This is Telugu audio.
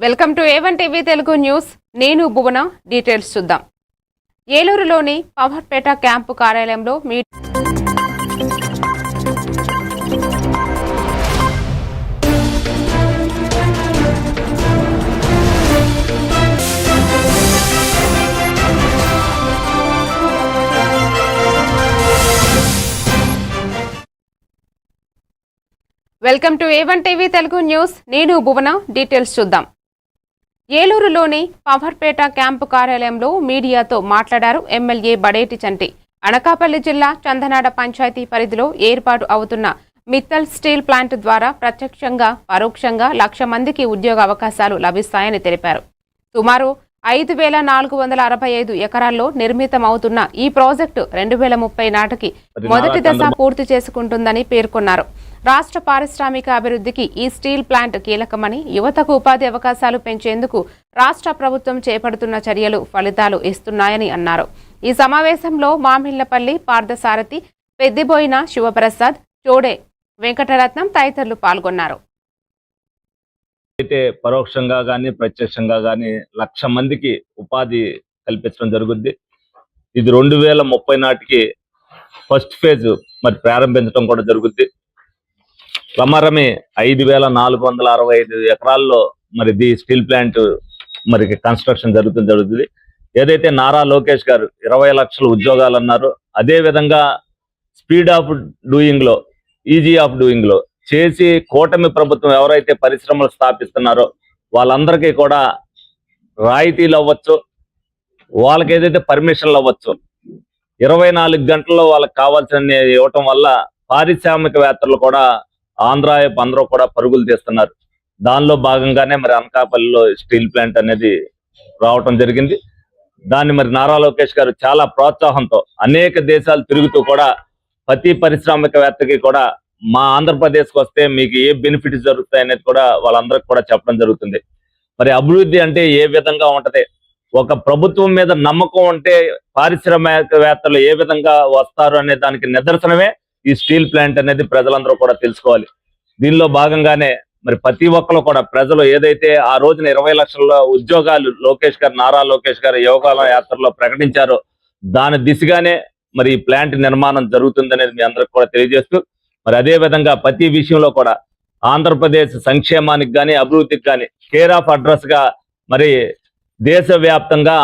Welcome to A1 TV Telugu news. నేను భువన. డీటెయిల్స్ చూద్దాం. ఏలూరులోని పవర్పేట క్యాంపు కార్యాలయంలో welcome to A1 TV Telugu news. నేను భువన. డీటెయిల్స్ చూద్దాం. ఏలూరులోని పవర్పేట క్యాంపు కార్యాలయంలో మీడియాతో మాట్లాడారు ఎమ్మెల్యే బడేటి చంటి. అనకాపల్లి జిల్లా చందనాడ పంచాయతీ పరిధిలో ఏర్పాటు అవుతున్న మిత్తల్ స్టీల్ ప్లాంట్ ద్వారా ప్రత్యక్షంగా పరోక్షంగా 1,00,000 మందికి ఉద్యోగ అవకాశాలు లభిస్తాయని తెలిపారు. సుమారు 5,465 ఎకరాల్లో నిర్మితమవుతున్న ఈ ప్రాజెక్టు 2030 నాటికి మొదటి దశ పూర్తి చేసుకుంటుందని పేర్కొన్నారు. రాష్ట్ర పారిశ్రామిక అభివృద్ధికి ఈ స్టీల్ ప్లాంట్ కీలకమని, యువతకు ఉపాధి అవకాశాలు పెంచేందుకు రాష్ట్ర ప్రభుత్వం చేపడుతున్న చర్యలు ఫలితాలు ఇస్తున్నాయని అన్నారు. ఈ సమావేశంలో మామిళ్లపల్లి పార్థసారథి, పెద్దిబోయిన శివప్రసాద్, చోడే వెంకటరత్నం తదితరులు పాల్గొన్నారు. అయితే పరోక్షంగా కానీ ప్రత్యక్షంగా కానీ 1,00,000 మందికి ఉపాధి కల్పించడం జరుగుద్ది. ఇది 2030 నాటికి ఫస్ట్ ఫేజ్ మరి ప్రారంభించడం కూడా జరుగుద్ది. రమారమి 5,465 ఎకరాల్లో మరి ది స్టీల్ ప్లాంట్ మరి కన్స్ట్రక్షన్ జరుగుతుంది. ఏదైతే నారా లోకేష్ గారు 20 లక్షల ఉద్యోగాలు అన్నారు, అదే విధంగా స్పీడ్ ఆఫ్ డూయింగ్ లో, ఈజీ ఆఫ్ డూయింగ్ లో చేసి కూటమి ప్రభుత్వం ఎవరైతే పరిశ్రమలు స్థాపిస్తున్నారో వాళ్ళందరికీ కూడా రాయితీలు అవ్వచ్చు, వాళ్ళకి ఏదైతే పర్మిషన్లు అవ్వచ్చు, 24 గంటల్లో వాళ్ళకి కావాల్సిన ఇవ్వటం వల్ల పారిశ్రామికవేత్తలు కూడా అందరూ కూడా పరుగులు తీస్తున్నారు. దానిలో భాగంగానే మరి అనకాపల్లిలో స్టీల్ ప్లాంట్ అనేది రావటం జరిగింది. దాన్ని మరి నారా లోకేష్ గారు చాలా ప్రోత్సాహంతో అనేక దేశాలు తిరుగుతూ కూడా ప్రతి పారిశ్రామికవేత్తకి కూడా మా ఆంధ్రప్రదేశ్కి వస్తే మీకు ఏ బెనిఫిట్స్ జరుగుతాయి అనేది కూడా వాళ్ళందరికి కూడా చెప్పడం జరుగుతుంది. మరి అభివృద్ధి అంటే ఏ విధంగా ఉంటది, ఒక ప్రభుత్వం మీద నమ్మకం ఉంటే పారిశ్రామికవేత్తలు ఏ విధంగా వస్తారు అనే దానికి నిదర్శనమే ఈ స్టీల్ ప్లాంట్ అనేది ప్రజలందరూ కూడా తెలుసుకోవాలి. దీనిలో భాగంగానే మరి ప్రతి ఒక్కరు కూడా ప్రజలు ఏదైతే ఆ రోజున 20 లక్షల ఉద్యోగాలు నారా లోకేష్ గారు యోగాల యాత్రలో ప్రకటించారో దాని దిశగానే మరి ఈ ప్లాంట్ నిర్మాణం జరుగుతుంది అనేది మీ అందరికి కూడా తెలియజేస్తూ, మరి అదే విధంగా ప్రతి విషయంలో కూడా ఆంధ్రప్రదేశ్ సంక్షేమానికి కానీ అభివృద్ధికి కానీ కేర్ ఆఫ్ అడ్రస్ గా మరి దేశవ్యాప్తంగా